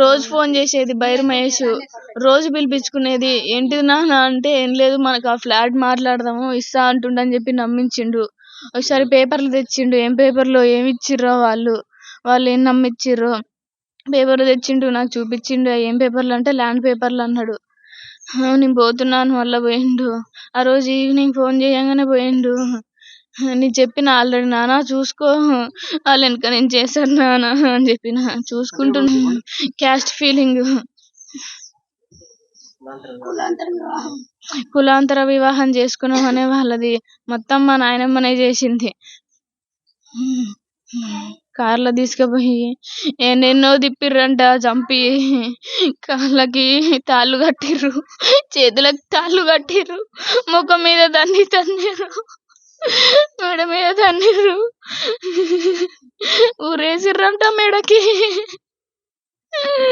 రోజు ఫోన్ చేసేది బైర్ మహేష్. రోజు పిలిపించుకునేది. ఏంటిది నాన్న అంటే ఏం లేదు మనకు ఆ ఫ్లాట్ మాట్లాడదాము ఇస్తా అంటుండని చెప్పి నమ్మించిండు. ఒకసారి పేపర్లు తెచ్చిండు. ఏం పేపర్లో ఏమి ఇచ్చిర్రో వాళ్ళు ఏం నమ్మిచ్చిర్రో పేపర్లు తెచ్చిండు నాకు చూపించిండు. ఏం పేపర్లు అంటే ల్యాండ్ పేపర్లు అన్నాడు. నేను పోతున్నాను మళ్ళా పోయిండు. ఆ రోజు ఈవినింగ్ ఫోన్ చేయంగానే పోయిండు. నేను చెప్పిన ఆల్రెడీ నాన్న చూసుకో వాళ్ళ వెనక నేను చేశాను నాన్న అని చెప్పిన. చూసుకుంటున్నా. Caste feeling. కులాంతర వివాహం చేసుకున్నాం అనే వాళ్ళది మొత్తం మా నాయనమ్మనే చేసింది. కార్లో తీసుకుపోయి ఎన్నెన్నో తిప్పిర్రంట చంపి. కాళ్ళకి తాళ్ళు కట్టిర్రు, చేతులకు తాళ్ళు కట్టిర్రు, ముఖం మీద తన్నిర్రు, మెడ మీద తన్నిర్రు, ఊరేసిర్రంట మెడకి.